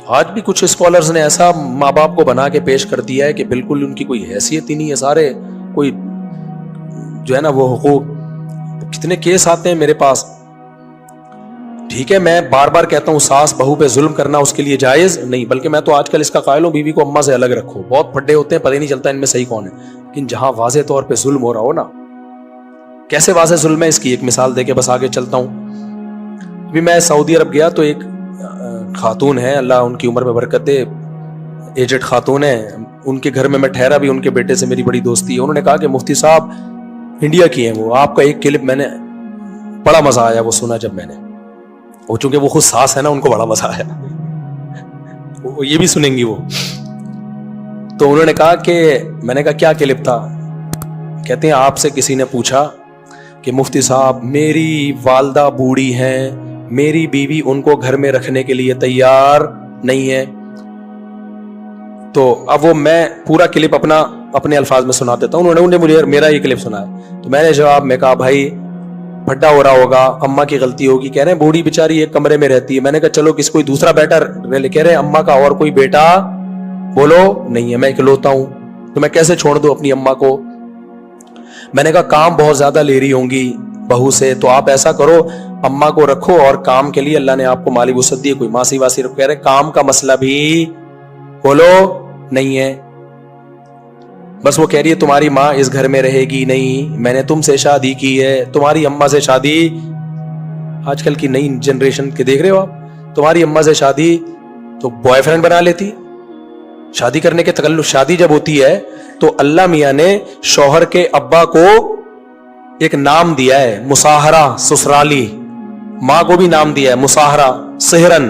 آج بھی کچھ اسکالرز نے ایسا ماں باپ کو بنا کے پیش کر دیا ہے کہ بالکل ان کی کوئی حیثیت ہی نہیں ہے، سارے کوئی جو ہے نا وہ حقوق. کتنے کیس آتے ہیں میرے پاس. ٹھیک ہے میں بار بار کہتا ہوں ساس بہو پہ ظلم کرنا اس کے لیے جائز نہیں، بلکہ میں تو آج کل اس کا قائل ہوں بیوی کو اماں سے الگ رکھو. بہت پھڈے ہوتے ہیں، پتہ ہی نہیں چلتا ان میں صحیح کون ہے. لیکن جہاں واضح طور پہ ظلم ہو رہا ہو نا، کیسے واضح ظلم ہے اس کی ایک مثال دے کے بس آگے چلتا ہوں. ابھی میں سعودی عرب گیا تو ایک خاتون ہے، اللہ ان کی عمر میں برکت دے، ایجڈ خاتون ہے. ان کے گھر میں ٹھہرا بھی، ان کے بیٹے سے میری بڑی دوستی ہے. انہوں نے کہا کہ مفتی صاحب انڈیا کی ہیں وہ، آپ کا ایک کلپ میں نے بڑا مزہ آیا وہ سنا جب میں نے، وہ چونکہ وہ خود ساس ہے نا ان کو بڑا مزہ آیا، وہ یہ بھی سنیں گی وہ. تو انہوں نے کہا کہ میں نے کہا کیا کلپ تھا؟ کہتے ہیں آپ سے کسی نے پوچھا کہ مفتی صاحب میری والدہ بوڑھی ہیں، میری بیوی ان کو گھر میں رکھنے کے لیے تیار نہیں ہے. تو اب وہ میں پورا کلپ اپنے الفاظ میں سنا دیتا ہوں. انہوں نے مجھے میرا یہ کلپ سنا ہے. تو میں نے جواب میں کہا بھائی پھڈا ہو رہا ہوگا، اماں کی غلطی ہوگی. کہہ رہے ہیں بوڑھی بیچاری ایک کمرے میں رہتی ہے. میں نے کہا چلو کس کوئی دوسرا بیٹا، کہہ رہے اماں کا اور کوئی بیٹا بولو نہیں ہے، میں اکلوتا ہوں، تو میں کیسے چھوڑ دوں اپنی اماں کو. میں نے کہا کام بہت زیادہ لے رہی ہوں گی بہو سے، تو آپ ایسا کرو اماں کو رکھو اور کام کے لیے اللہ نے آپ کو مالی وسعت دی ہے، کوئی ماسی واسی رکھو. کہہ رہے کام کا مسئلہ بھی بولو نہیں ہے، بس وہ کہہ رہی ہے تمہاری ماں اس گھر میں رہے گی نہیں، میں نے تم سے شادی کی ہے، تمہاری اماں سے شادی. آج کل کی نئی جنریشن کے دیکھ رہے ہو آپ، تمہاری اماں سے شادی تو بوائے فرینڈ بنا لیتی. شادی کرنے کے تکلف، شادی جب ہوتی ہے تو اللہ میاں نے شوہر کے ابا کو ایک نام دیا ہے مساہرہ سسرالی، ماں کو بھی نام دیا ہے مساہرہ سہرن،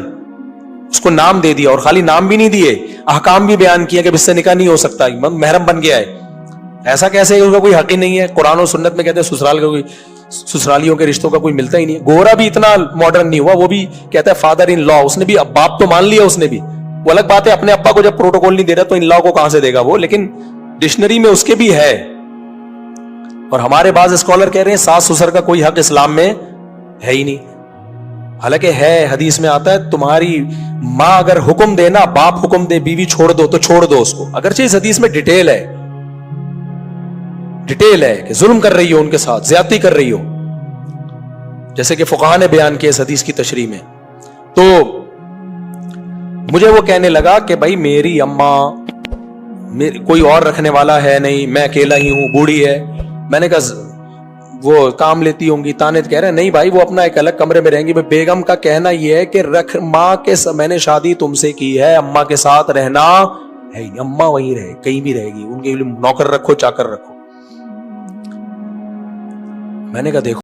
اس کو نام دے دیا. اور خالی نام بھی نہیں دیے، احکام بھی بیان کیا کہ اس سے نکاح نہیں ہو سکتا، محرم بن گیا ہے. ایسا کیسے اس کا کوئی حق ہی نہیں ہے؟ قرآن و سنت میں کہتے ہیں سسرال کا کوئی، سسرالیوں کے رشتوں کا کوئی ملتا ہی نہیں ہے. گورا بھی اتنا ماڈرن نہیں ہوا، وہ بھی کہتا ہے فادر ان لا، اس نے بھی باپ تو مان لیا اس نے بھی. وہ الگ بات ہے اپنے ابا کو جب پروٹوکول نہیں دے رہا تو ان لا کو کہاں سے دے گا وہ، لیکن ڈکشنری میں اس کے بھی ہے. اور ہمارے بعض اسکالر کہہ رہے ہیں ساس سسر کا کوئی حق اسلام میں ہے ہی نہیں، حالانکہ ہے. حدیث میں آتا ہے تمہاری ماں اگر حکم دے نا، باپ حکم دے بیوی چھوڑ دو تو چھوڑ دو اس کو. اگرچہ اس حدیث میں ڈیٹیل ہے کہ ظلم کر رہی ہو ان کے ساتھ، زیادتی کر رہی ہو، جیسے کہ فقہاء نے بیان کیا اس حدیث کی تشریح میں. تو مجھے وہ کہنے لگا کہ بھائی میری اماں کوئی اور رکھنے والا ہے نہیں، میں اکیلا ہی ہوں، بوڑھی ہے. میں نے کہا وہ کام لیتی ہوں گی تانے. کہہ رہے نہیں بھائی وہ اپنا ایک الگ کمرے میں رہیں گی. بیگم کا کہنا یہ ہے کہ ماں کے میں نے شادی تم سے کی ہے، اماں کے ساتھ رہنا ہے، اماں وہیں رہے، کہیں بھی رہے گی، ان کے لیے نوکر رکھو چاکر رکھو. میں نے کہا دیکھو